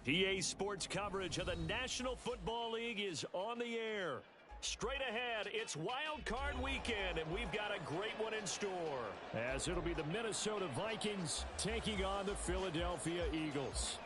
PA Sports coverage of the National Football League is on the air. Straight ahead, it's Wildcard weekend, and we've got a great one in store. As it'll be the Minnesota Vikings taking on the Philadelphia Eagles.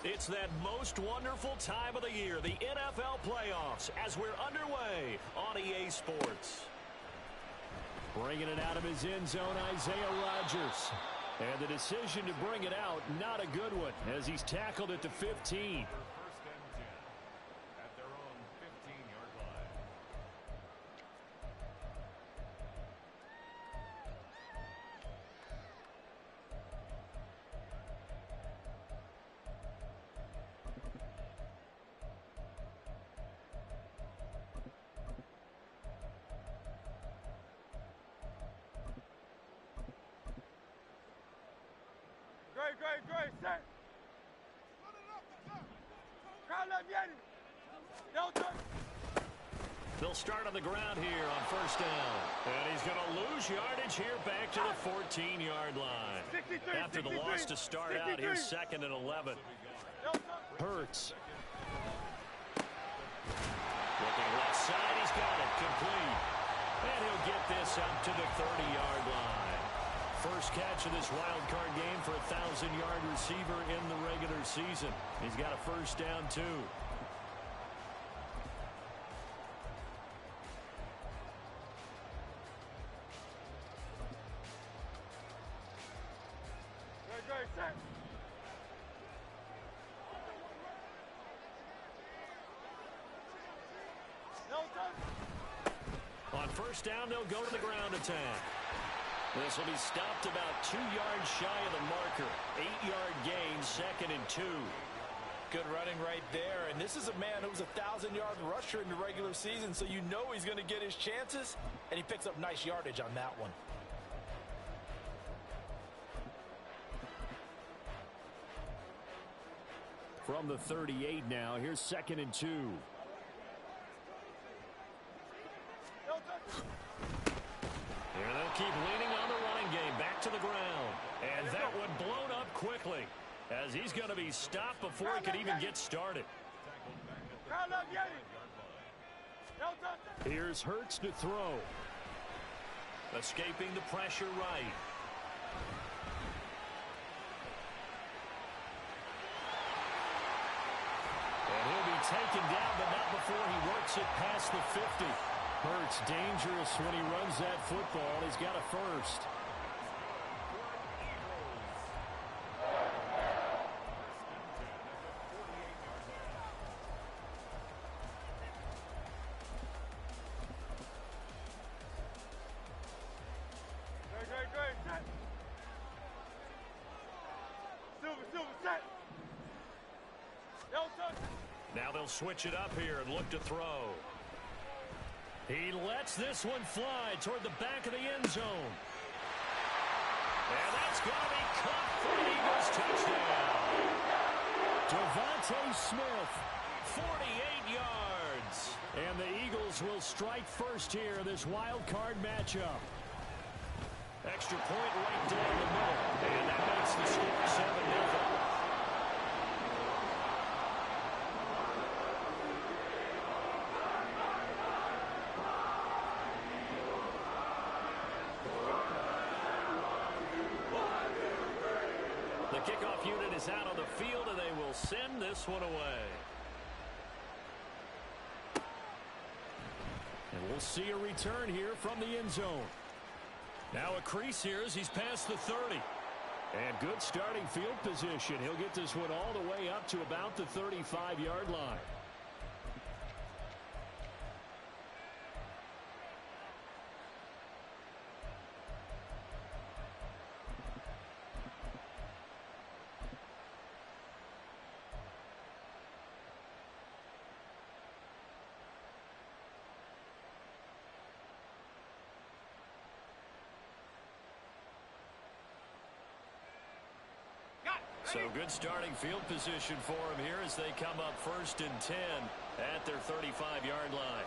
It's that most wonderful time of the year, the NFL playoffs, as we're underway on EA Sports. Bringing it out of his end zone, Isaiah Rodgers. And the decision to bring it out, not a good one, as he's tackled at the 15. First and 10 at their own 15-yard line. Great, set. Crowd left, Yeti. No touch. They'll start on the ground here on first down. And he's going to lose yardage here back to the 14-yard line. 63, After the 63, loss to start 63. out, here's 2nd and 11. No touch. Hurts. Looking left side, he's got it. Complete. And he'll get this up to the 30-yard line. First catch of this wild card game for a 1,000-yard receiver in the regular season. He's got a first down, too. Great, set. No touch. On first down, they'll go to the ground attack. This will be stopped about 2 yards shy of the marker. 8-yard gain, 2nd and 2. Good running right there. And this is a man who was a 1,000-yard rusher in the regular season, so you know he's going to get his chances, and he picks up nice yardage on that one. From the 38 now, here's 2nd and 2. No touch. Here they'll keep leaning on the running game. Back to the ground. And that one blown up quickly, as he's going to be stopped before he could even get started. Crowd left, Yeti. No touch. Here's Hurts to throw. Escaping the pressure right. And he'll be taken down, but not before he works it past the 50. Hurts dangerous when he runs that football. He's got a first. Great, set. Silver, set. No touch. Now they'll switch it up here and look to throw. He lets this one fly toward the back of the end zone. And that's going to be caught for an Eagles touchdown. Devontae Smith, 48 yards. And the Eagles will strike first here in this wild card matchup. Extra point right down the middle. And that makes the score 7-0. The kickoff unit is out on the field, and they will send this one away. And we'll see a return here from the end zone. Now a crease here as he's past the 30. And good starting field position. He'll get this one all the way up to about the 35-yard line. So good starting field position for him here as they come up 1st and 10 at their 35-yard line.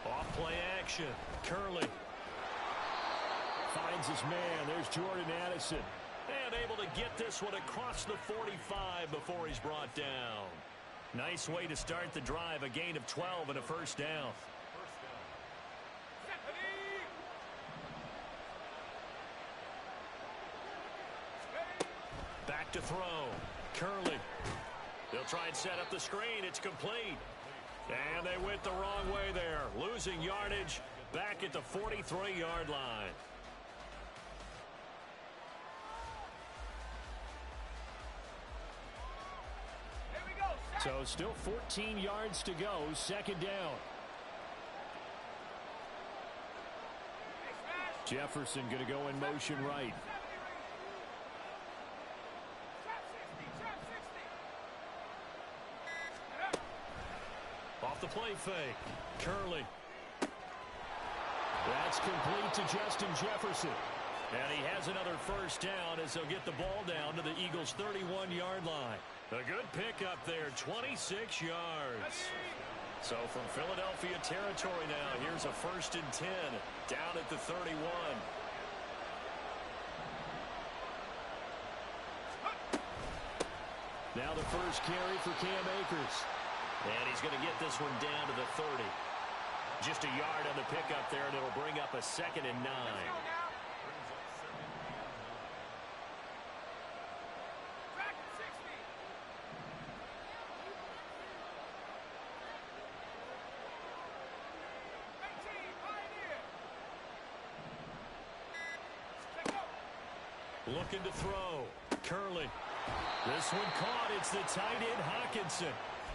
Off play action. Curley finds his man. There's Jordan Addison. And able to get this one across the 45 before he's brought down. Nice way to start the drive. A gain of 12 and a first down. Back to throw. Curley. They'll try and set up the screen. It's complete. And they went the wrong way there. Losing yardage back at the 43-yard line. So still 14 yards to go. 2nd down. Jefferson going to go in motion right. Off the play fake. Curley. That's complete to Justin Jefferson. And he has another first down as they'll get the ball down to the Eagles' 31-yard line. A good pickup there, 26 yards. So from Philadelphia territory now, here's a 1st and 10 down at the 31. Now the first carry for Cam Akers. And he's going to get this one down to the 30. Just a yard on the pickup there, and it'll bring up a 2nd and 9. Looking to throw. Curley. This one caught. It's the tight end Hawkinson.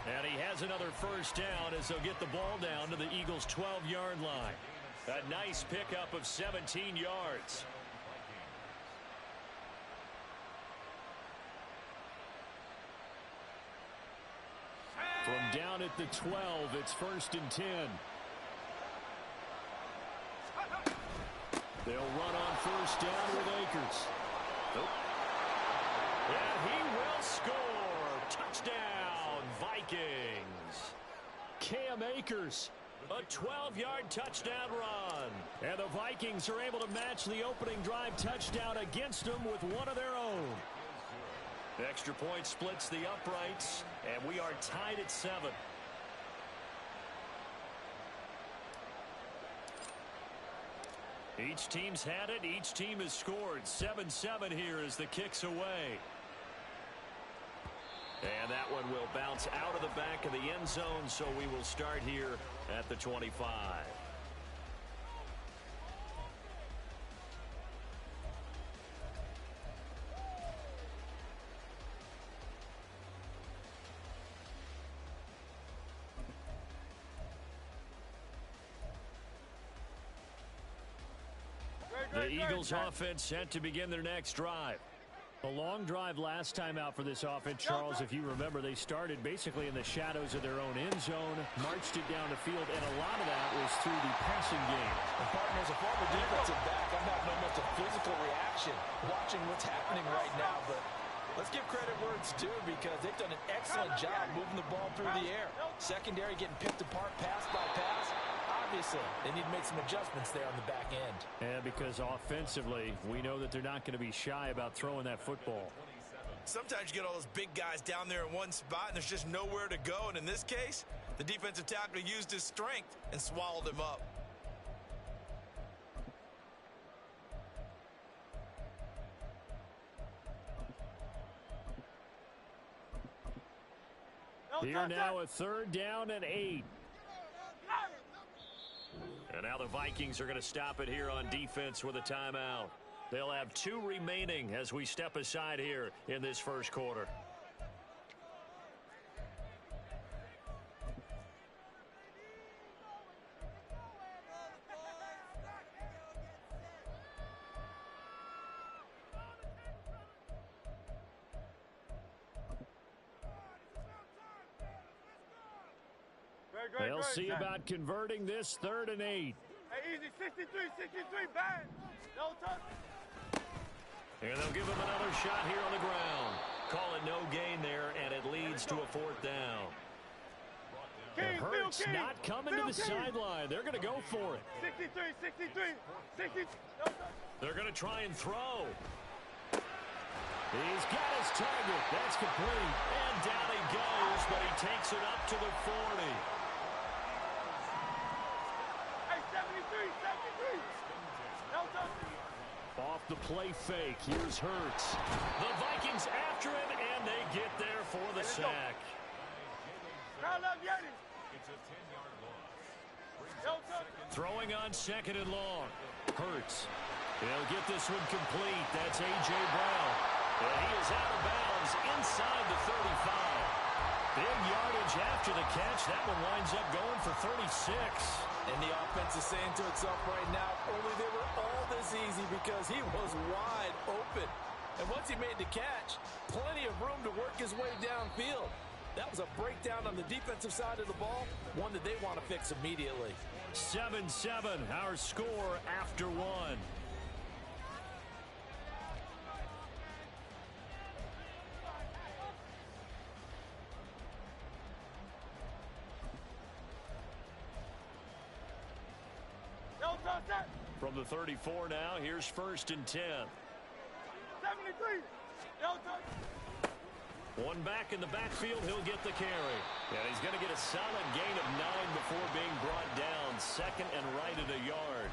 And he has another first down as they'll get the ball down to the Eagles' 12-yard line. A nice pickup of 17 yards. From down at the 12, it's 1st and 10. They'll run on first down with Akers. And he will score. Touchdown, Vikings. Cam Akers, a 12-yard touchdown run. And the Vikings are able to match the opening drive touchdown against them with one of their own. Extra point splits the uprights, and we are tied at 7. Each team's had it. Each team has scored. 7-7 here as the kick's away. And that one will bounce out of the back of the end zone, so we will start here at the 25. The Eagles offense set to begin their next drive. A long drive last time out for this offense, Charles. If you remember, they started basically in the shadows of their own end zone, marched it down the field, and a lot of that was through the passing game. And partner, as a former defensive back, I'm having almost a physical reaction watching what's happening right now. But let's give credit where it's due because they've done an excellent job moving the ball through the air. Secondary getting picked apart pass by pass. Obviously, they need to make some adjustments there on the back end. And because offensively, we know that they're not going to be shy about throwing that football. Sometimes you get all those big guys down there in one spot, and there's just nowhere to go. And in this case, the defensive tackle used his strength and swallowed him up. Here now, a 3rd down and 8. And now the Vikings are going to stop it here on defense with a timeout. They'll have 2 remaining as we step aside here in this first quarter. They'll see about converting this 3rd and 8. Hey, easy, 63, bang. No touch. And they'll give him another shot here on the ground. Call it no gain there, and it leads to a 4th down. And Hurts not coming to the sideline. They're going to go for it. 63, 63, 60. They're going to try and throw. He's got his target. That's complete. And down he goes, but he takes it up to the 40. Hey, 73, 73. No touching. Off the play fake. Here's Hurts. The Vikings after him, and they get there for the sack. Crowd love Yeti. It's a 10-yard loss. No touching. Throwing on 2nd and long. Hurts. He'll get this one complete. That's A.J. Brown. And he is out of bounds inside the 35. Big yardage after the catch. That one winds up going for 36. And the offense is saying to itself right now, only they were all this easy because he was wide open. And once he made the catch, plenty of room to work his way downfield. That was a breakdown on the defensive side of the ball, one that they want to fix immediately. 7-7, our score after 1. No touching. From the 34 now, here's 1st and 10. 73. No touching. One back in the backfield, he'll get the carry. And he's going to get a solid gain of 9 before being brought down. 2nd and right at a yard.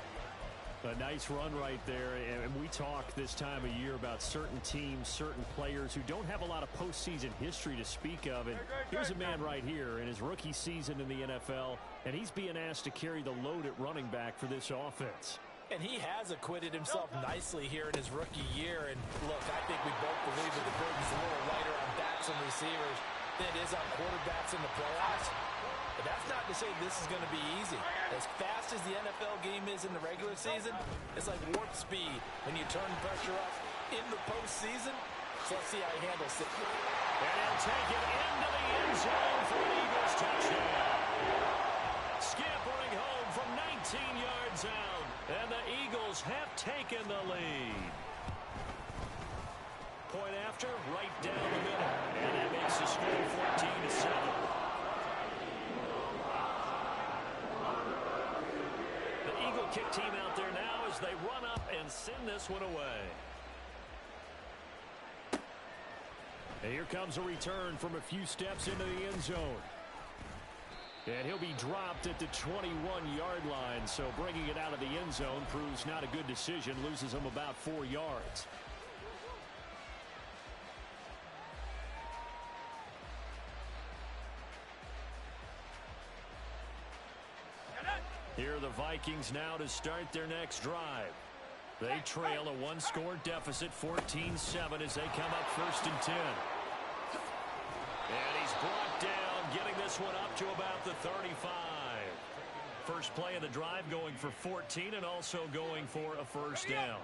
A nice run right there. And we talk this time of year about certain teams, certain players who don't have a lot of postseason history to speak of. And here's a man right here in his rookie season in the NFL, and he's being asked to carry the load at running back for this offense. And he has acquitted himself nicely here in his rookie year. And look, I think we both believe that the burden's a little lighter on backs and receivers than it is on quarterbacks in the playoffs. But that's not to say this is going to be easy. As fast as the NFL game is in the regular season, it's like warp speed when you turn pressure up in the postseason. So let's see how he handles it. And he'll take it into the end zone for an Eagles touchdown. Scampering home from 19 yards out. And the Eagles have taken the lead. Point after, right down the middle. And that makes the score 14-7. The Eagle kick team out there now as they run up and send this one away. And here comes a return from a few steps into the end zone. And he'll be dropped at the 21-yard line, so bringing it out of the end zone proves not a good decision, loses him about 4 yards. Here are the Vikings now to start their next drive. They trail a 1-score deficit, 14-7, as they come up 1st and 10. And he's brought down, getting this one up to about the 35. First play of the drive going for 14 and also going for a 1st down.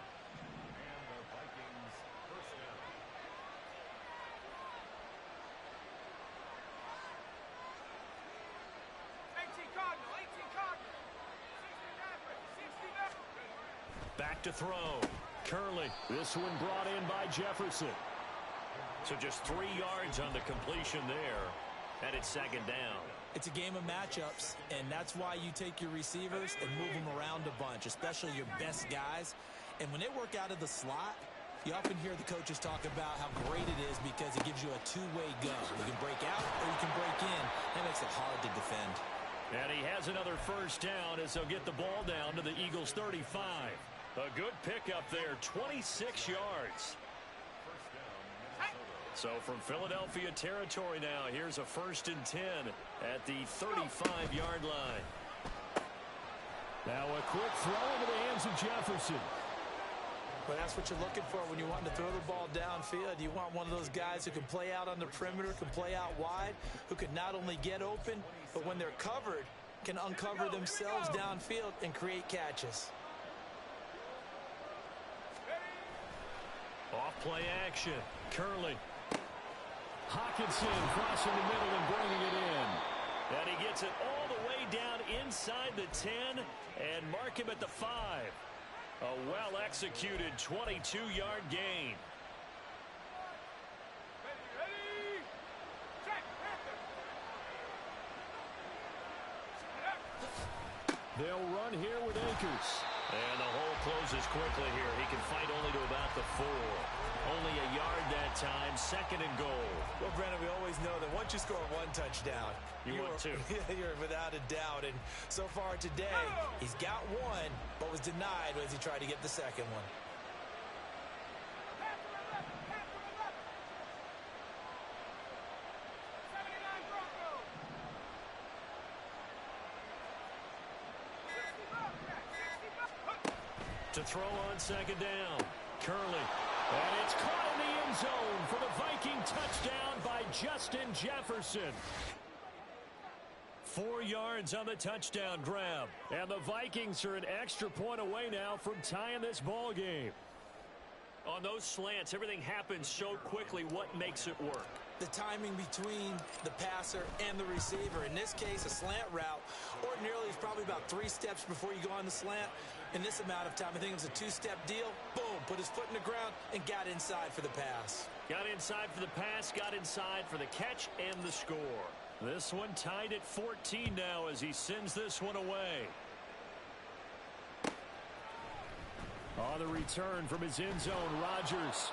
Back to throw. Curley. This one brought in by Jefferson. So just 3 yards on the completion there. And it's 2nd down. It's a game of matchups, and that's why you take your receivers and move them around a bunch, especially your best guys. And when they work out of the slot, you often hear the coaches talk about how great it is because it gives you a two-way go. You can break out or you can break in. That makes it hard to defend. And he has another 1st down as they'll get the ball down to the Eagles' 35. A good pickup there, 26 yards. So from Philadelphia territory now, here's a 1st and 10 at the 35-yard line. Now a quick throw into the hands of Jefferson. But that's what you're looking for when you want to throw the ball downfield. You want one of those guys who can play out on the perimeter, can play out wide, who can not only get open, but when they're covered, can uncover themselves downfield and create catches. Off play action. Curley. Hawkinson crossing the middle and bringing it in. And he gets it all the way down inside the 10 and mark him at the 5. A well-executed 22-yard gain. Ready? Check. They'll run here with Akers. And the hole closes quickly here. He can fight only to about the 4. Only a yard that time, 2nd and goal. Well, Brandon, we always know that once you score 1 touchdown, You want 2. You're without a doubt. And so far today, he's got 1, but was denied as he tried to get the 2nd one. To throw on 2nd down. Curley. And it's caught in the end zone for the Viking touchdown by Justin Jefferson. 4 yards on the touchdown grab. And the Vikings are an extra point away now from tying this ball game. On those slants, everything happens so quickly. What makes it work? The timing between the passer and the receiver. In this case, a slant route. Ordinarily, it's probably about 3 steps before you go on the slant. In this amount of time, I think it was a 2-step deal. Boom, put his foot in the ground and got inside for the pass. Got inside for the pass, got inside for the catch and the score. This one tied at 14 now as he sends this one away. On the return from his end zone, Rodgers.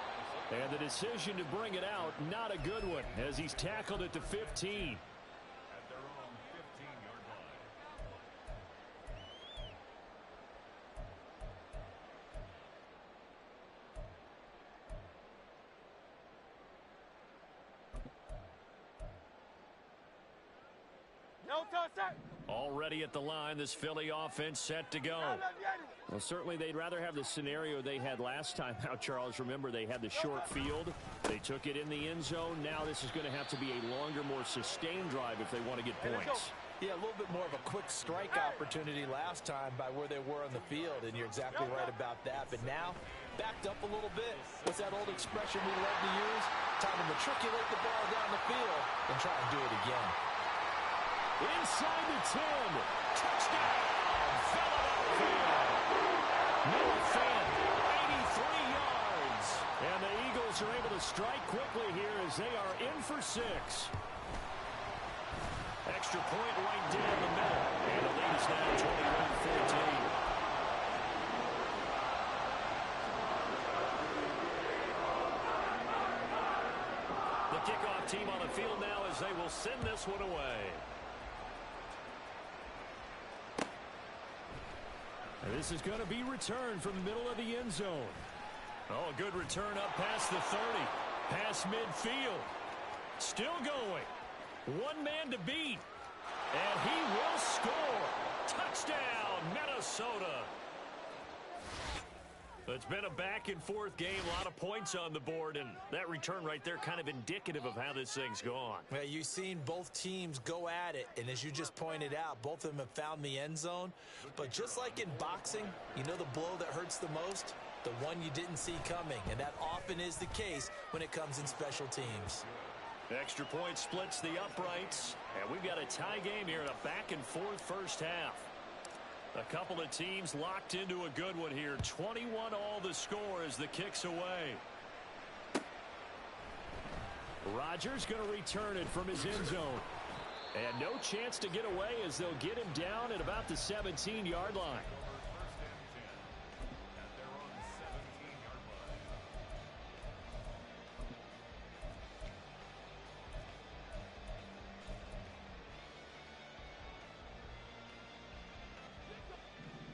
And the decision to bring it out, not a good one, as he's tackled at the 15. At their own 15-yard line. Already at the line, this Philly offense set to go. Well, certainly they'd rather have the scenario they had last time out, Charles. Remember, they had the short field. They took it in the end zone. Now this is going to have to be a longer, more sustained drive if they want to get points. Yeah, a little bit more of a quick strike opportunity last time by where they were on the field, and you're exactly right about that. But now, backed up a little bit. What's that old expression we love to use? Time to matriculate the ball down the field and try and do it again. Inside the 10. Touchdown, Philadelphia. Noah Fant, 83 yards. And the Eagles are able to strike quickly here as they are in for 6. Extra point right down the middle. And the lead is now 21-14. The kickoff team on the field now as they will send this one away. And this is going to be returned from the middle of the end zone. Oh, a good return up past the 30. Past midfield. Still going. 1 man to beat. And he will score. Touchdown, Minnesota. It's been a back-and-forth game, a lot of points on the board, and that return right there kind of indicative of how this thing's gone. Well, you've seen both teams go at it, and as you just pointed out, both of them have found the end zone. But just like in boxing, you know the blow that hurts the most? The one you didn't see coming, and that often is the case when it comes in special teams. Extra point splits the uprights, and we've got a tie game here in a back-and-forth first half. A couple of teams locked into a good one here. 21 all the score as the kick's away. Rodgers going to return it from his end zone. And no chance to get away as they'll get him down at about the 17-yard line.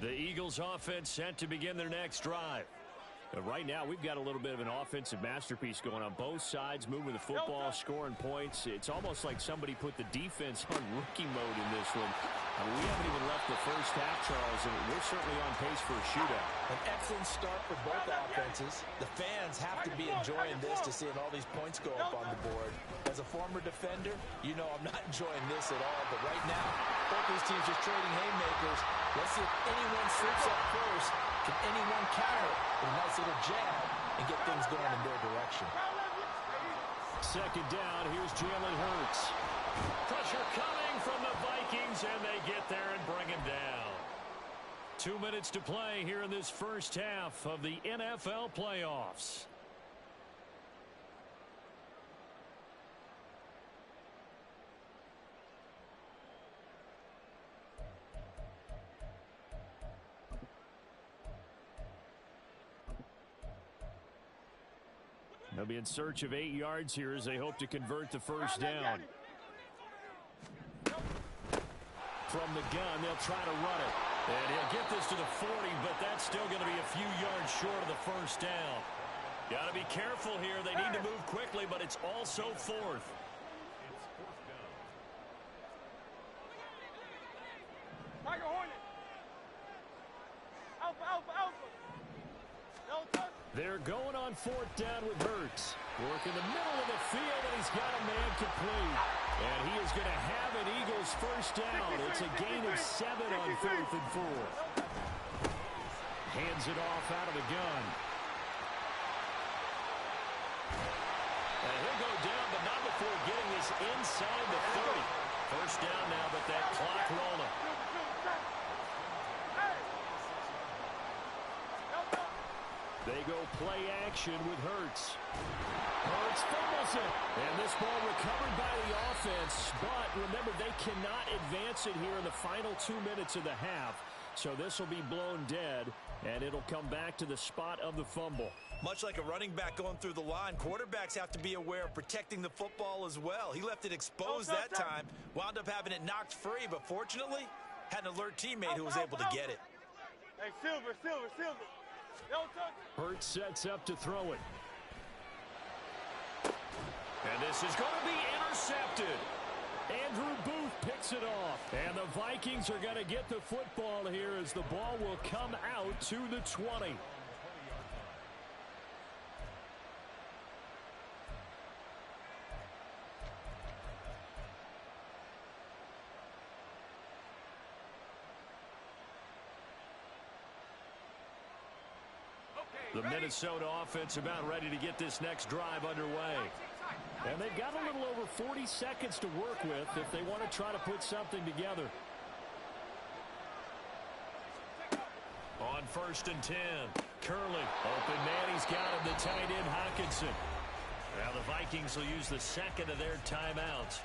The Eagles offense set to begin their next drive. Right now, we've got a little bit of an offensive masterpiece going on both sides, moving the football, scoring points. It's almost like somebody put the defense on rookie mode in this one. We haven't even left the first half, Charles, and we're certainly on pace for a shootout. An excellent start for both offenses. The fans have to be enjoying this to seeing all these points go up on the board. As a former defender, you know I'm not enjoying this at all, but right now, both these teams just trading haymakers. Let's see if anyone slips up first. Can anyone counter with a nice little jab and get things going in their direction? Second down, here's Jalen Hurts. Pressure coming from the Vikings, and they get there and bring him down. 2 minutes to play here in this first half of the NFL playoffs. They'll be in search of 8 yards here as they hope to convert the first down. From the gun, they'll try to run it. And he'll get this to the 40, but that's still going to be a few yards short of the first down. Got to be careful here. They need to move quickly, but it's also fourth. They're going on fourth down with Hurts. Work in the middle of the field, and he's got a man complete. And he is going to have an Eagles first down. It's a gain of 7 on 4th and 4. Hands it off out of the gun. And he'll go down, but not before getting this inside the 30. First down now, but that clock rolling. They go play action with Hurts. Hurts fumbles it. And this ball recovered by the offense. But remember, they cannot advance it here in the final 2 minutes of the half. So this will be blown dead, and it'll come back to the spot of the fumble. Much like a running back going through the line, quarterbacks have to be aware of protecting the football as well. He left it exposed that time, wound up having it knocked free, but fortunately, had an alert teammate who was able to get it. Hey, Silver. Hurts sets up to throw it. And this is going to be intercepted. Andrew Booth picks it off. And the Vikings are going to get the football here as the ball will come out to the 20. The Minnesota offense about ready to get this next drive underway. And they've got a little over 40 seconds to work with if they want to try to put something together. On 1st and 10, Curley. Open man, he's got him, the tight end Hockenson. Now the Vikings will use the second of their timeouts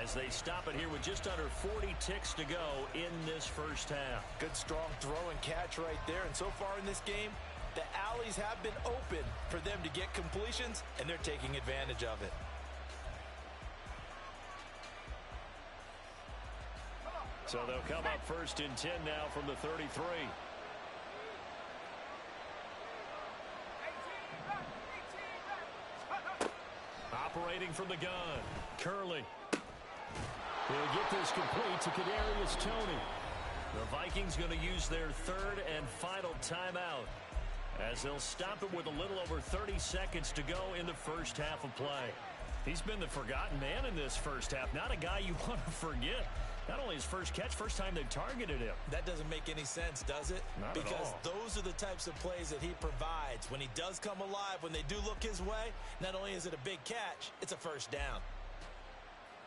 as they stop it here with just under 40 ticks to go in this first half. Good strong throw and catch right there. And so far in this game, the alleys have been open for them to get completions, and they're taking advantage of it. So they'll come up 1st and 10 now from the 33. Operating from the gun, Curley. He'll get this complete to Kadarius Toney. The Vikings going to use their 3rd and final timeout, as they'll stop it with a little over 30 seconds to go in the first half of play. He's been the forgotten man in this first half. Not a guy you want to forget. Not only his first catch, first time they've targeted him. That doesn't make any sense, does it? Not because at all. Those are the types of plays that he provides. When he does come alive, when they do look his way, not only is it a big catch, it's a first down.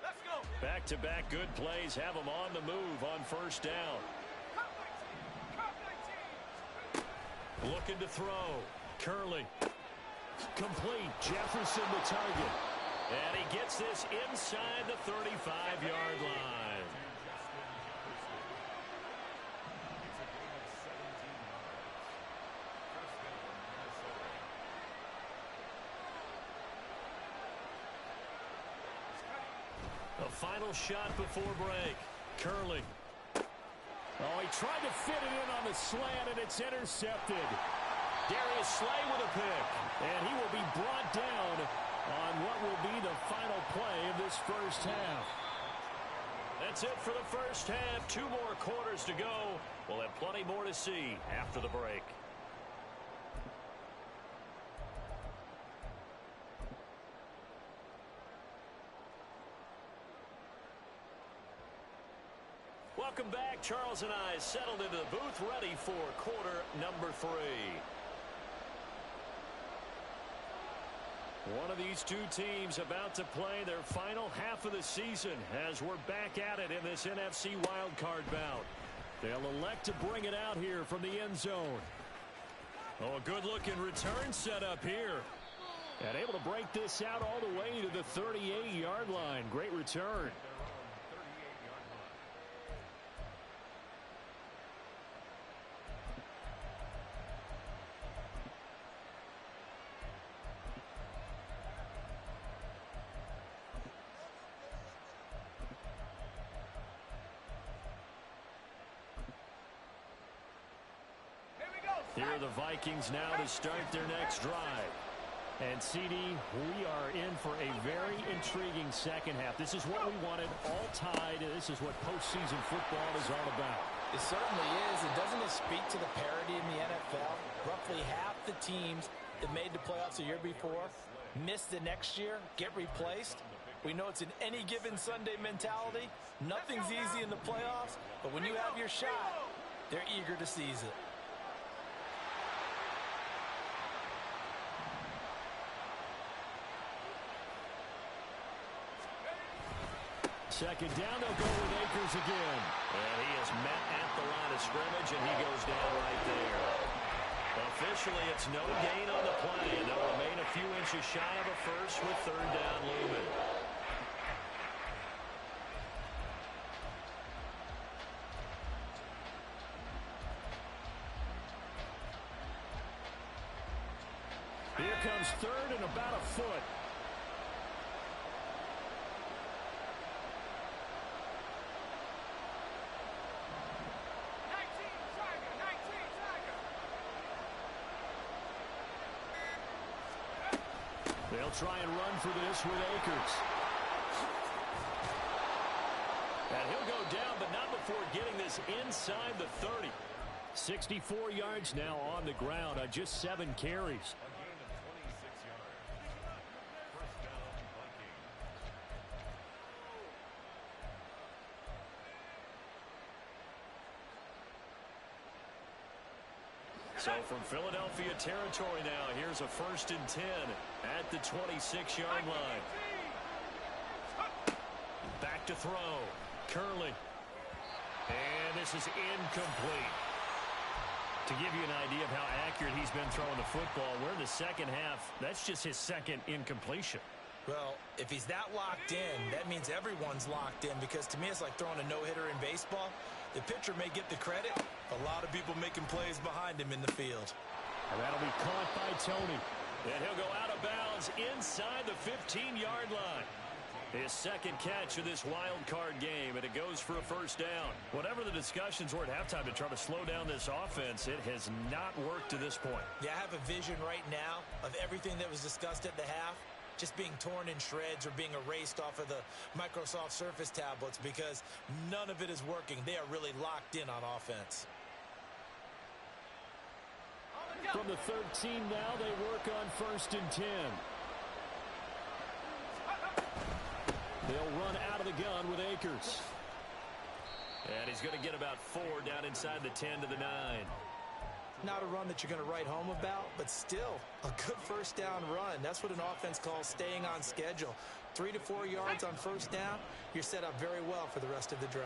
Let's go. Back-to-back good plays have him on the move on first down. Looking to throw. Curley. Complete. Jefferson the target. And he gets this inside the 35-yard line. The final shot before break. Curley. Oh, he tried to fit it in on the slant, and it's intercepted. Darius Slay with a pick, and he will be brought down on what will be the final play of this first half. That's it for the first half. 2 more quarters to go. We'll have plenty more to see after the break. Welcome back. Charles and I settled into the booth, ready for quarter number 3. One of these two teams about to play their final half of the season as we're back at it in this NFC Wildcard bout. They'll elect to bring it out here from the end zone. Oh, a good-looking return set up here. And able to break this out all the way to the 38-yard line. Great return. Here are the Vikings now to start their next drive. And, CD, we are in for a very intriguing second half. This is what we wanted, all tied. This is what postseason football is all about. It certainly is. And doesn't it speak to the parity in the NFL? Roughly half the teams that made the playoffs the year before miss the next year, get replaced. We know it's an any given Sunday mentality. Nothing's easy in the playoffs, but when you have your shot, they're eager to seize it. Second down, they'll go with Akers again. And he is met at the line of scrimmage, and he goes down right there. Officially, it's no gain on the play, and they'll remain a few inches shy of a first with third down looming. Here comes third and about a foot. They'll try and run for this with Akers. And he'll go down, but not before getting this inside the 30. 64 yards now on the ground on just 7 carries. So from Philadelphia territory now, here's a 1st and 10 at the 26-yard line. Back to throw. Curley. And this is incomplete. To give you an idea of how accurate he's been throwing the football, we're in the second half. That's just his second incompletion. Well, if he's that locked in, that means everyone's locked in, because to me it's like throwing a no-hitter in baseball. The pitcher may get the credit. A lot of people making plays behind him in the field. And that'll be caught by Tony. And he'll go out of bounds inside the 15-yard line. His second catch of this wild card game, and it goes for a first down. Whatever the discussions were at halftime to try to slow down this offense, it has not worked to this point. Yeah, I have a vision right now of everything that was discussed at the half just being torn in shreds or being erased off of the Microsoft Surface tablets, because none of it is working. They are really locked in on offense. From the 13 now, they work on 1st and 10. They'll run out of the gun with Akers. And he's going to get about 4 down inside the 10 to the 9. Not a run that you're going to write home about, but still a good first down run. That's what an offense calls staying on schedule. 3 to 4 yards on first down, you're set up very well for the rest of the drive.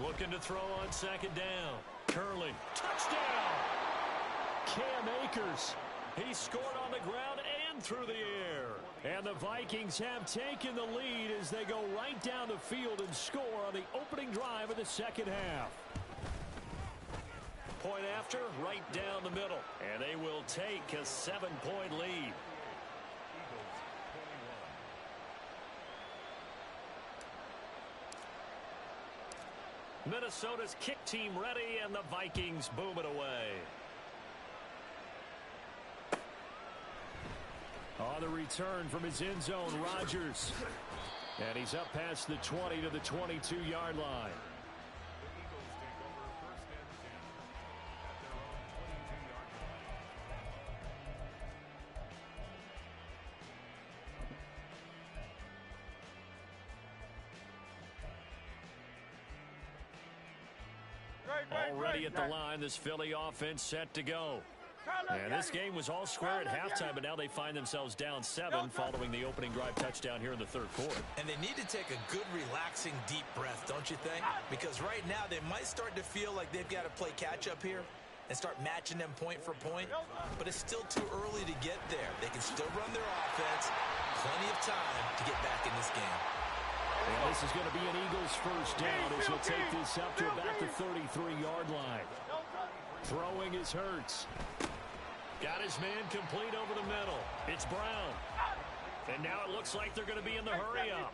Looking to throw on second down. Curley, touchdown! Cam Akers. He scored on the ground and through the air. And the Vikings have taken the lead as they go right down the field and score on the opening drive of the second half. Point after, right down the middle. And they will take a 7-point lead. Minnesota's kick team ready, and the Vikings boom it away. On the return from his end zone, Rodgers. And he's up past the 20 to the 22-yard line. Already at the line, this Philly offense set to go. And this game was all square at halftime, but now they find themselves down 7 following the opening drive touchdown here in the third quarter. And they need to take a good, relaxing, deep breath, don't you think? Because right now they might start to feel like they've got to play catch-up here and start matching them point for point, but it's still too early to get there. They can still run their offense. Plenty of time to get back in this game. And this is going to be an Eagles first down as he'll take this up to about the 33-yard line. Throwing is Hurts. Got his man complete over the middle. It's Brown. And now it looks like they're going to be in the hurry-up.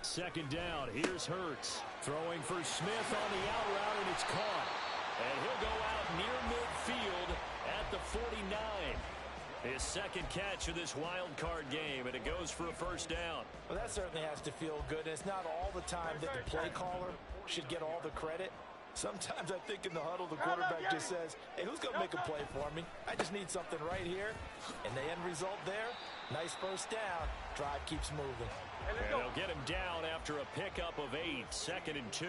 Second down. Here's Hurts. Throwing for Smith on the out route, and it's caught. And he'll go out near midfield at the 49. His second catch of this wild card game, and it goes for a first down. Well, that certainly has to feel good. It's not all the time that the play caller should get all the credit. Sometimes I think in the huddle, the quarterback just says, hey, who's going to make a play for me? I just need something right here. And the end result there, nice first down. Drive keeps moving. And they'll get him down after a pickup of 8, 2nd and 2.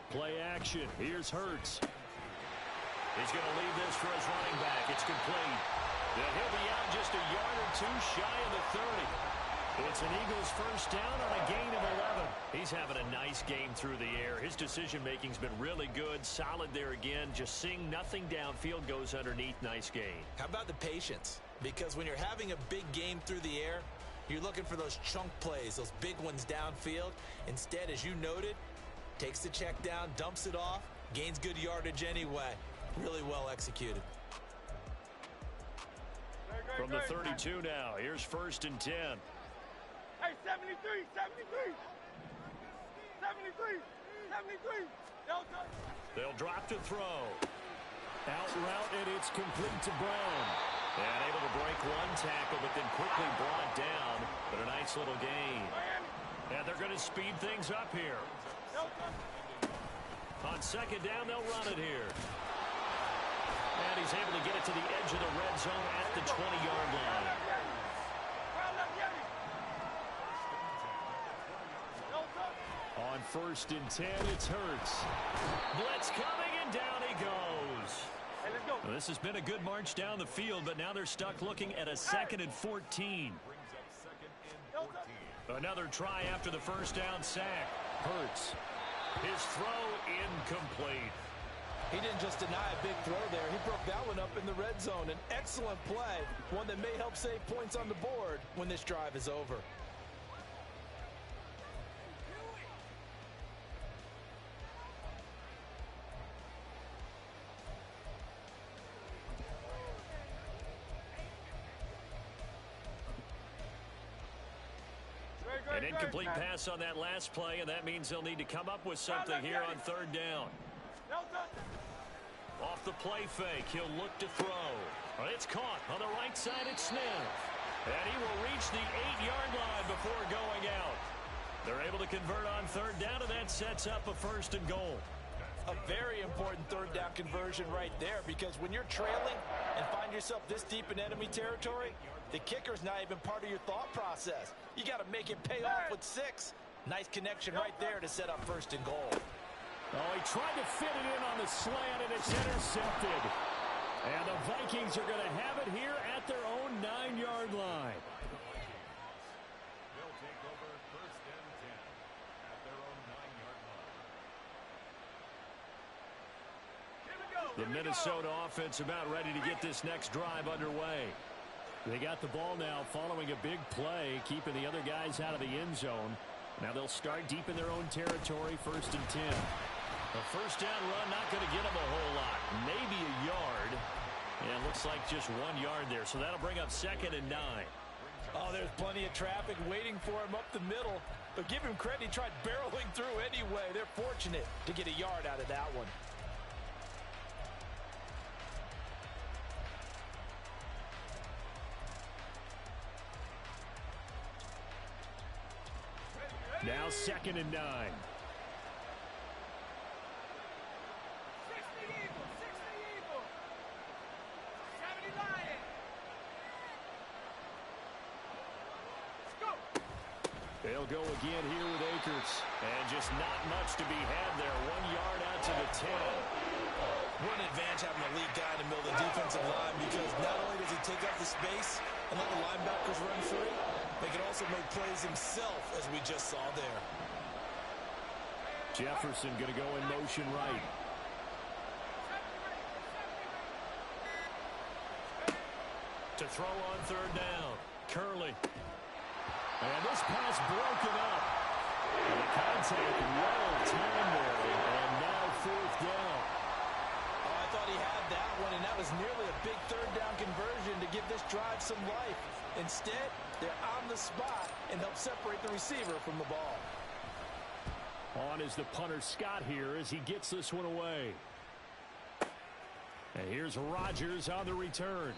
Play action. Here's Hurts. He's going to leave this for his running back. It's complete. And he'll be out just a yard or 2 shy of the 30. It's an Eagles first down on a gain of 11. He's having a nice game through the air. His decision-making's been really good. Solid there again. Just seeing nothing downfield, goes underneath. Nice gain. How about the patience? Because when you're having a big game through the air, you're looking for those chunk plays, those big ones downfield. Instead, as you noted, takes the check down, dumps it off, gains good yardage anyway. Really well executed. From the 32 now, here's 1st and 10. Hey, 73, 73. 73, 73. They'll drop to throw. Out route, and it's complete to Brown. And able to break one tackle, but then quickly brought down. But a nice little gain. And they're going to speed things up here. On second down, they'll run it here. And he's able to get it to the edge of the red zone at the 20-yard line. On 1st and 10, it's Hurts. Blitz coming, and down he goes. Well, this has been a good march down the field, but now they're stuck looking at a 2nd and 14. Another try after the first down sack. Hurts. His throw incomplete. He didn't just deny a big throw there. He broke that one up in the red zone. An excellent play, one that may help save points on the board when this drive is over. An incomplete pass on that last play, and that means they'll need to come up with something here on 3rd down. Off the play fake, he'll look to throw. It's caught on the right side. It's Smith. And he will reach the 8-yard line before going out. They're able to convert on 3rd down, and that sets up a 1st and goal. A very important 3rd down conversion right there, because when you're trailing and find yourself this deep in enemy territory, the kicker's not even part of your thought process. You got to make it pay off with 6. Nice connection right there to set up 1st and goal. Oh, he tried to fit it in on the slant, and it's intercepted. And the Vikings are going to have it here at their own 9-yard line. They'll take over 1st and 10 at their own 9-yard line. The Minnesota offense about ready to get this next drive underway. They got the ball now following a big play, keeping the other guys out of the end zone. Now they'll start deep in their own territory, 1st and 10. A first down run, not going to get them a whole lot. Maybe a yard. And it looks like just 1 yard there. So that'll bring up 2nd and 9. Oh, there's plenty of traffic waiting for him up the middle. But give him credit, he tried barreling through anyway. They're fortunate to get a yard out of that one. Now 2nd and 9. 70 Lions. Let's go. They'll go again here with Akers. And just not much to be had there. 1 yard out to the 10. What an advantage having a lead guy in the middle of the defensive line, because not only does he take up the space and let the linebackers run free, they can also make plays himself, as we just saw there. Jefferson going to go in motion right. To throw on third down. Curley. And this pass broken up. And the contact well timed there. And now fourth down. Oh, I thought he had that one, and that was nearly a big third down conversion to give this drive some life. Instead, they're on the spot and help separate the receiver from the ball. On is the punter Scott here as he gets this one away. And here's Rodgers on the return.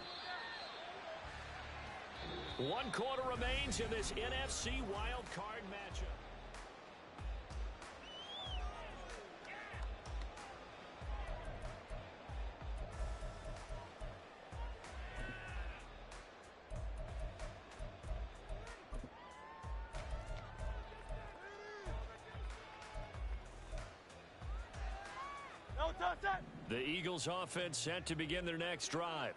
1 quarter remains in this NFC Wildcard matchup. The Eagles offense set to begin their next drive.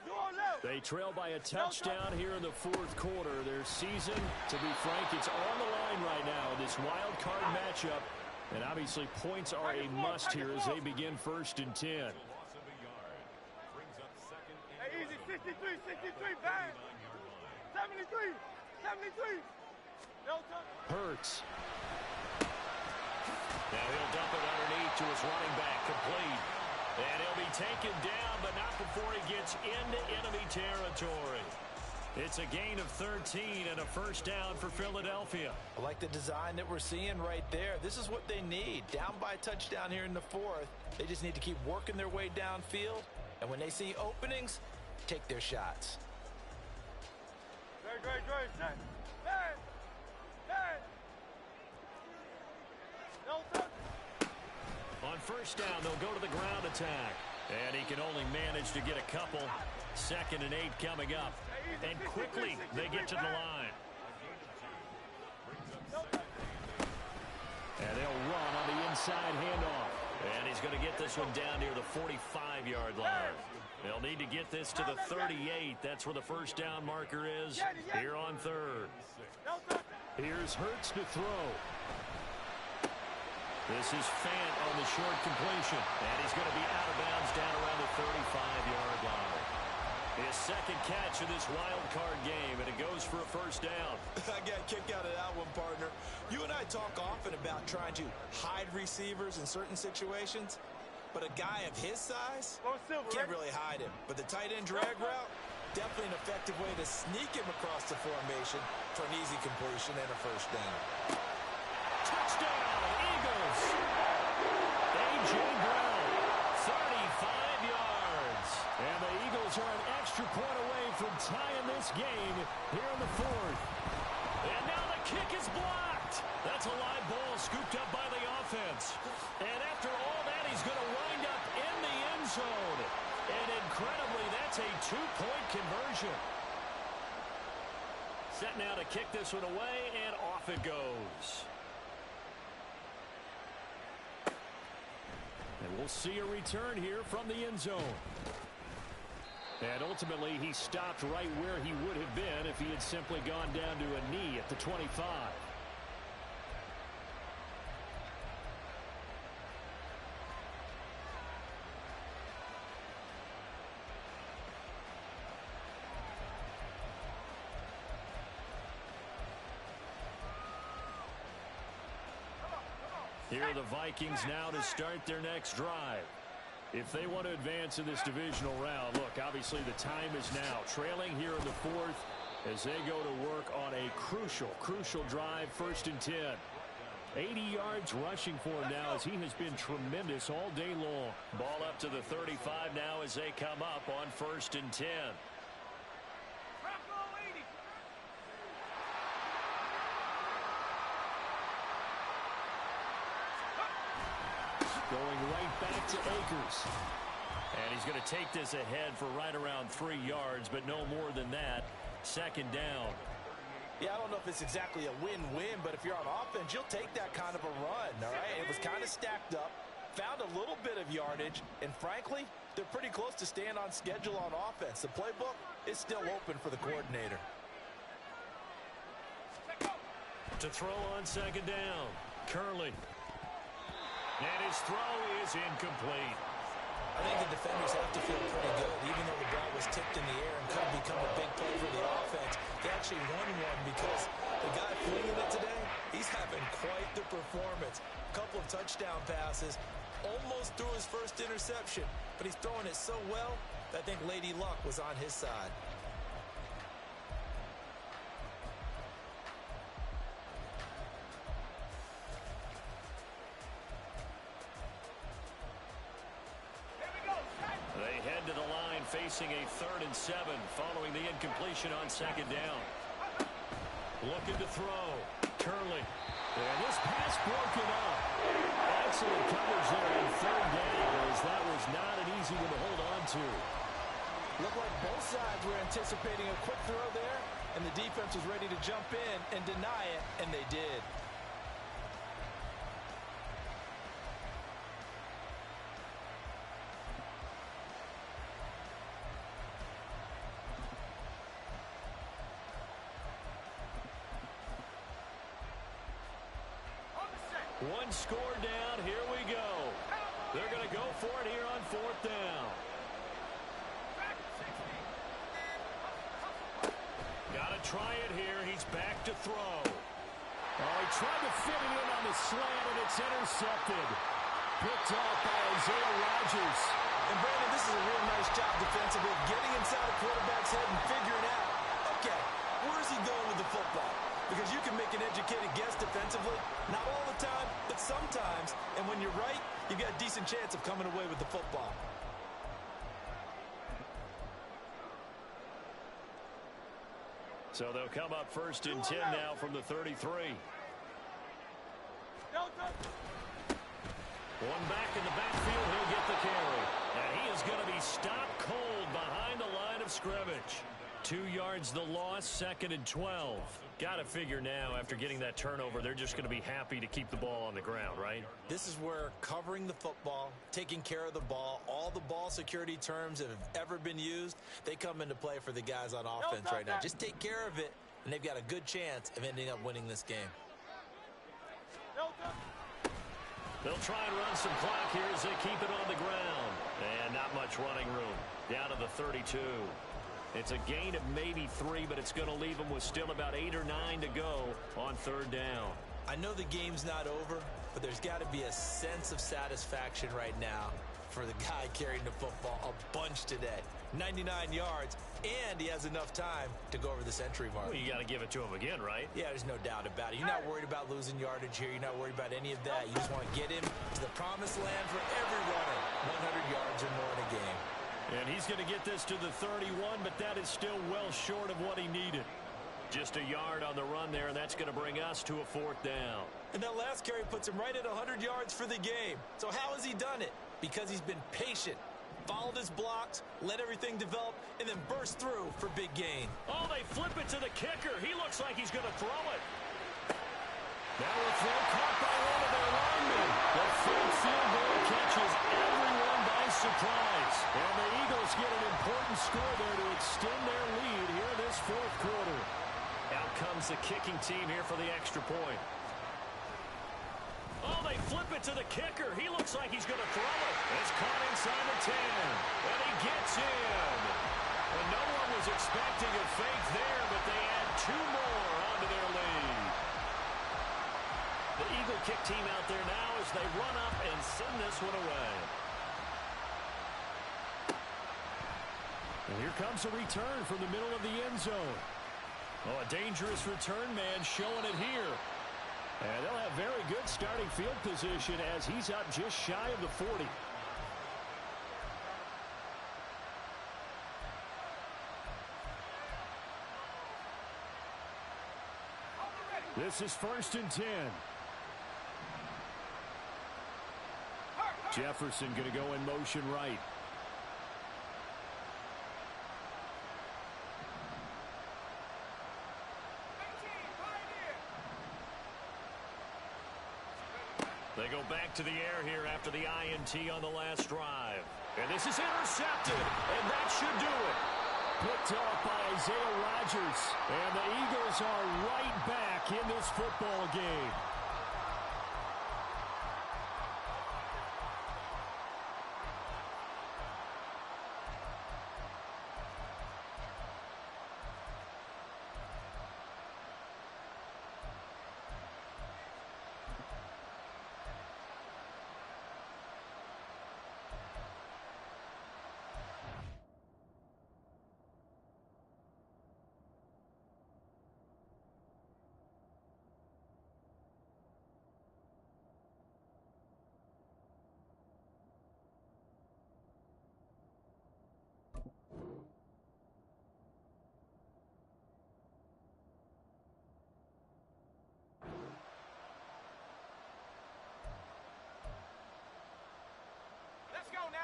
They trail by a touchdown here in the fourth quarter. Their season, to be frank, it's on the line right now in this wild card matchup. And obviously points are a must here as they begin 1st and 10. Hey, easy, 63, bang. 73, 73. Hurts. Now he'll dump it underneath to his running back, complete. And he'll be taken down, but not before he gets into enemy territory. It's a gain of 13 and a first down for Philadelphia. I like the design that we're seeing right there. This is what they need. Down by a touchdown here in the fourth. They just need to keep working their way downfield. And when they see openings, take their shots. Great. Hey. On first down, they'll go to the ground attack. And he can only manage to get a couple. 2nd and 8 coming up. And quickly, they get to the line. And they'll run on the inside handoff. And he's going to get this one down near the 45-yard line. They'll need to get this to the 38. That's where the first down marker is here on 3rd. Here's Hurts to throw. This is Fant on the short completion. And he's going to be out of bounds down around the 35-yard line. His 2nd catch of this wild card game, and it goes for a first down. I got a kick out of that one, partner. You and I talk often about trying to hide receivers in certain situations, but a guy of his size can't really hide him. But the tight end drag route, definitely an effective way to sneak him across the formation for an easy completion and a first down. Touchdown, Eagles! A.J. Brown, 35 yards. And the Eagles are an extra point away from tying this game here in the fourth. And now the kick is blocked. That's a live ball scooped up by the offense. And after all that, he's going to wind up in the end zone. And incredibly, that's a 2-point conversion. Set now to kick this one away, and off it goes. And we'll see a return here from the end zone. And ultimately, he stopped right where he would have been if he had simply gone down to a knee at the 25. Here are the Vikings now to start their next drive. If they want to advance in this divisional round, look, obviously the time is now. Trailing here in the fourth as they go to work on a crucial drive, 1st and 10. 80 yards rushing for him now as he has been tremendous all day long. Ball up to the 35 now as they come up on 1st and 10. Going right back to Akers. And he's going to take this ahead for right around 3 yards, but no more than that. 2nd down. Yeah, I don't know if it's exactly a win-win, but if you're on offense, you'll take that kind of a run, all right? It was kind of stacked up, found a little bit of yardage, and frankly, they're pretty close to staying on schedule on offense. The playbook is still open for the coordinator. To throw on second down, Curley. And his throw is incomplete. I think the defenders have to feel pretty good. Even though the ball was tipped in the air and could become a big play for the offense, they actually won one because the guy flinging it today, he's having quite the performance. A couple of touchdown passes, almost threw his first interception, but he's throwing it so well that I think Lady Luck was on his side. Facing a 3rd and 7 following the incompletion on second down. Looking to throw. Curley. And this pass broken up. Excellent coverage there on 3rd down, as that was not an easy one to hold on to. Looked like both sides were anticipating a quick throw there, and the defense was ready to jump in and deny it, and they did. One score down. Here we go. They're going to go for it here on 4th down. Got to try it here. He's back to throw. Oh, he tried to fit it in on the slant, and it's intercepted. Picked off by Isaiah Rodgers. And Brandon, this is a real nice job defensively, getting inside the quarterback's head and figuring out, okay, where's he going with the football? Because you can make an educated guess defensively. Not all the time, but sometimes. And when you're right, you've got a decent chance of coming away with the football. So they'll come up 1st and 10 now from the 33. One back in the backfield. He'll get the carry. And he is going to be stopped cold behind the line of scrimmage. 2 yards the loss, 2nd and 12. Got to figure now, after getting that turnover, they're just going to be happy to keep the ball on the ground, right? This is where covering the football, taking care of the ball, all the ball security terms that have ever been used, they come into play for the guys on offense right now. Just take care of it, and they've got a good chance of ending up winning this game. They'll try and run some clock here as they keep it on the ground. And not much running room. Down to the 32. It's a gain of maybe 3, but it's going to leave them with still about 8 or 9 to go on 3rd down. I know the game's not over, but there's got to be a sense of satisfaction right now for the guy carrying the football a bunch today. 99 yards, and he has enough time to go over the century mark. Well, you got to give it to him again, right? Yeah, there's no doubt about it. You're not worried about losing yardage here. You're not worried about any of that. You just want to get him to the promised land for every runner. 100 yards or more in a game. And he's going to get this to the 31, but that is still well short of what he needed. Just a yard on the run there, and that's going to bring us to a 4th down. And that last carry puts him right at 100 yards for the game. So how has he done it? Because he's been patient, followed his blocks, let everything develop, and then burst through for big gain. Oh, they flip it to the kicker. He looks like he's going to throw it. Now a throw caught by one of their linemen. The 3rd field goal catches everyone by surprise. And the Eagles get an important score there to extend their lead here in this 4th quarter. Out comes the kicking team here for the extra point. Oh, they flip it to the kicker. He looks like he's going to throw it. It's caught inside the 10. And he gets in. And no one was expecting a fake there, but they add 2 more onto their lead. The Eagle kick team out there now as they run up and send this one away. And here comes a return from the middle of the end zone. Oh, a dangerous return man showing it here. And they'll have very good starting field position as he's up just shy of the 40. This is 1st and 10. Jefferson going to go in motion right. They go back to the air here after the INT on the last drive. And this is intercepted, and that should do it. Picked off by Isaiah Rodgers. And the Eagles are right back in this football game.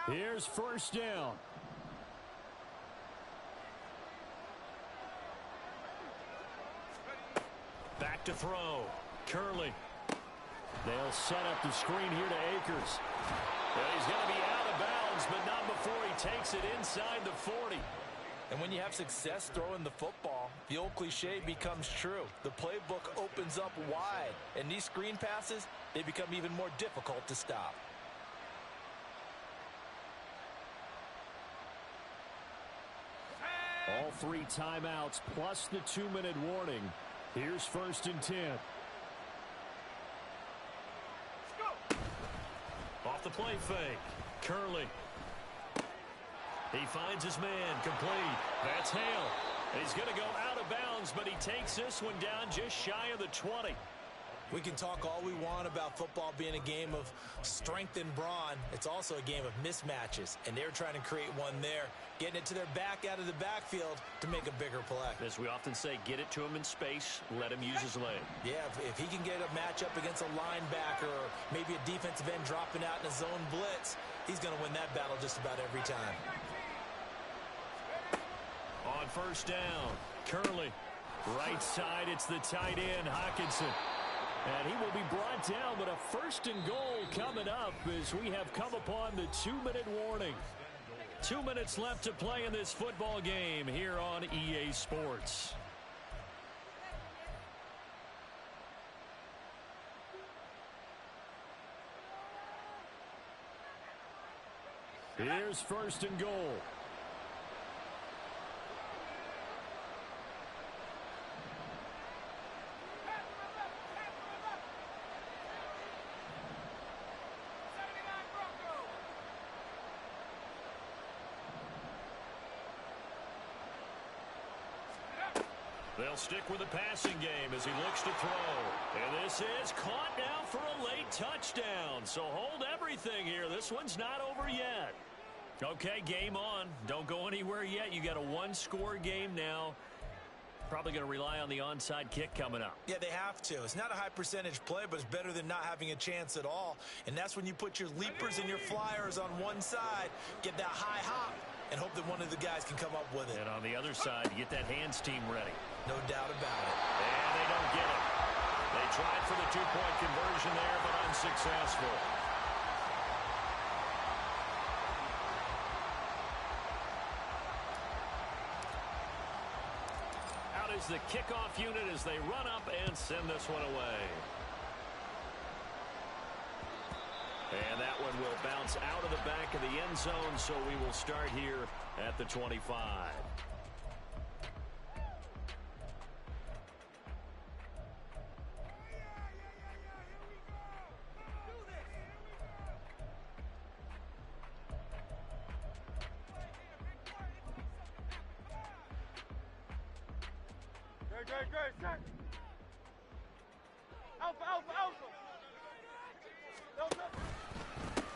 Here's first down. Back to throw. Curley. They'll set up the screen here to Akers. And he's going to be out of bounds, but not before he takes it inside the 40. And when you have success throwing the football, the old cliche becomes true. The playbook opens up wide. And these screen passes, they become even more difficult to stop. All 3 timeouts plus the 2-minute warning. Here's first and 10. Off the play fake. Curley. He finds his man. Complete. That's Hale. He's going to go out of bounds, but he takes this one down just shy of the 20. We can talk all we want about football being a game of strength and brawn. It's also a game of mismatches, and they're trying to create one there, getting it to their back out of the backfield to make a bigger play. As we often say, get it to him in space, let him use his leg. Yeah, if he can get a matchup against a linebacker or maybe a defensive end dropping out in a zone blitz, he's going to win that battle just about every time. On first down, Curley. Right side, it's the tight end, Hockenson. And he will be brought down, but a first and goal coming up as we have come upon the 2-minute warning. 2 minutes left to play in this football game here on EA Sports. Here's first and goal. They'll stick with the passing game as he looks to throw. And this is caught now for a late touchdown. So hold everything here. This one's not over yet. Okay, game on. Don't go anywhere yet. You got a one-score game now. Probably going to rely on the onside kick coming up. Yeah, they have to. It's not a high percentage play, but it's better than not having a chance at all. And that's when you put your leapers and your flyers on one side, get that high hop, and hope that one of the guys can come up with it. And on the other side, you get that hands team ready. No doubt about it. And they don't get it. They tried for the two-point conversion there, but unsuccessful. Out is the kickoff unit as they run up and send this one away. And that one will bounce out of the back of the end zone, so we will start here at the 25. Good, set. Alpha, alpha, alpha.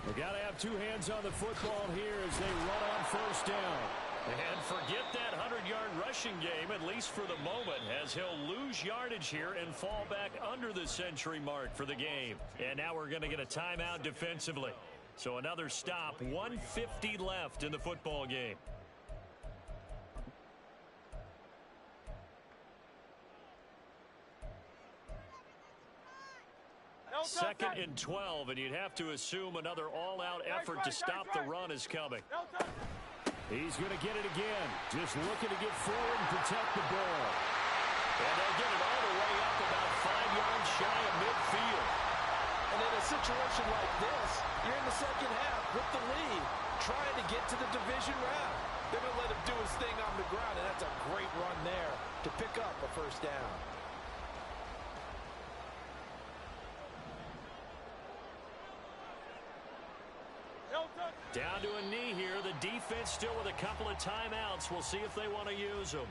We got to have two hands on the football here as they run on first down. And forget that 100-yard rushing game, at least for the moment, as he'll lose yardage here and fall back under the century mark for the game. And now we're going to get a timeout defensively. So another stop, 1:50 left in the football game. 2nd and 12, and you'd have to assume another all-out effort to stop the run is coming. He's going to get it again. Just looking to get forward and protect the ball. And they'll get it all the way up about 5 yards shy of midfield. And in a situation like this, you're in the second half with the lead, trying to get to the division round. They're going to let him do his thing on the ground, and that's a great run there to pick up a first down. Down to a knee here. The defense still with a couple of timeouts. We'll see if they want to use them.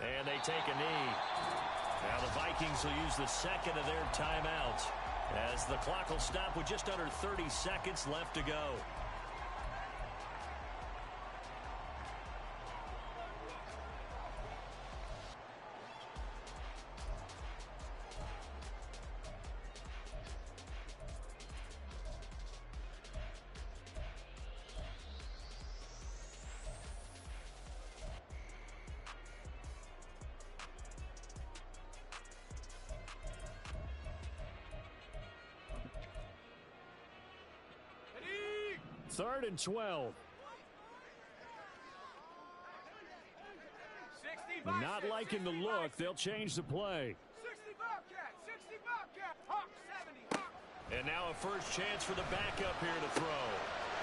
And they take a knee. Now the Vikings will use the second of their timeouts as the clock will stop with just under 30 seconds left to go. Third and 12. Not liking the look. They'll change the play. 60 Bobcat, 60 Bobcat, Hawk 70, Hawk. And now a first chance for the backup here to throw.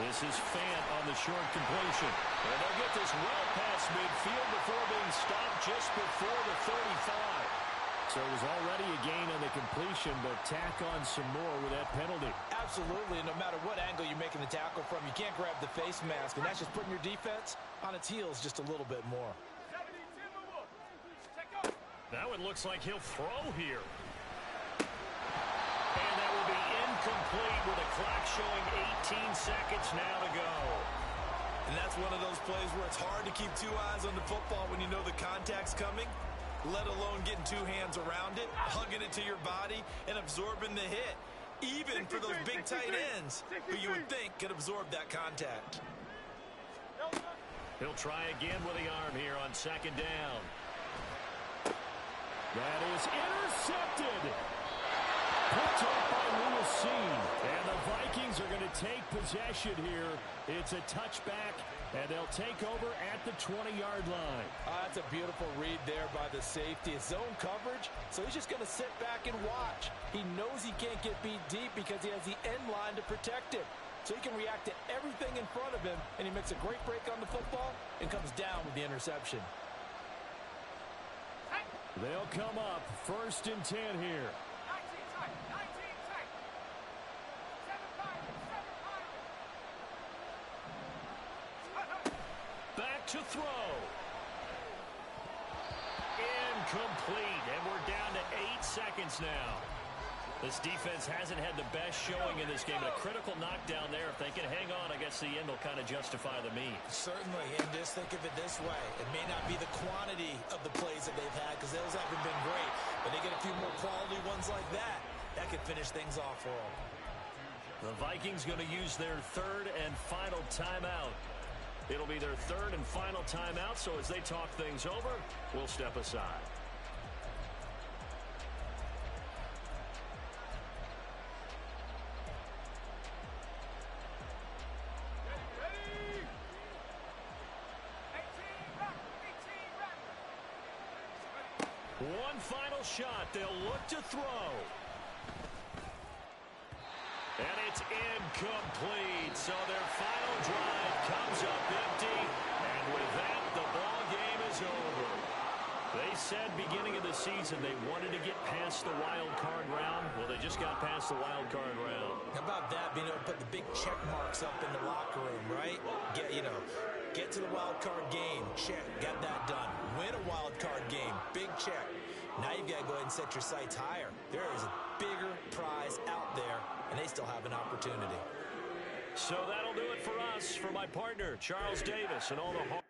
This is Fant on the short completion. And they'll get this well past midfield before being stopped just before the 35. So it was already a gain on the completion, but tack on some more with that penalty. Absolutely, no matter what angle you're making the tackle from, you can't grab the face mask, and that's just putting your defense on its heels just a little bit more. Now it looks like he'll throw here. And that will be incomplete with the clock showing 18 seconds now to go. And that's one of those plays where it's hard to keep two eyes on the football when you know the contact's coming, let alone getting two hands around it, hugging it to your body, and absorbing the hit. Even for those big tight ends who you would think could absorb that contact. He'll try again with the arm here on second down. That is intercepted. Picked up by Lewis. And the Vikings are going to take possession here. It's a touchback, and they'll take over at the 20-yard line. That's a beautiful read there by the safety. It's zone coverage, so he's just going to sit back and watch. He knows he can't get beat deep because he has the end line to protect him. So he can react to everything in front of him, and he makes a great break on the football and comes down with the interception. They'll come up 1st and 10 here. 19 tight, 19 tight. 7-5, 7-5. Back to throw. Incomplete, and we're down to 8 seconds now. This defense hasn't had the best showing in this game. A critical knockdown there. If they can hang on, I guess the end will kind of justify the means. Certainly, and just think of it this way. It may not be the quantity of the plays that they've had because those haven't been great, but they get a few more quality ones like that. That could finish things off for them. The Vikings going to use their third and final timeout. It'll be their third and final timeout, so as they talk things over, we'll step aside. One final shot. They'll look to throw. And it's incomplete. So their final drive comes up empty. And with that, the ball game is over. They said beginning of the season they wanted to get past the wild card round. Well, they just got past the wild card round. How about that, being able to put the big check marks up in the locker room, right? Get to the wild card game, check, got that done. Win a wild card game, big check. Now you've got to go ahead and set your sights higher. There is a bigger prize out there, and they still have an opportunity. So that'll do it for us. For my partner, Charles Davis, and all the hard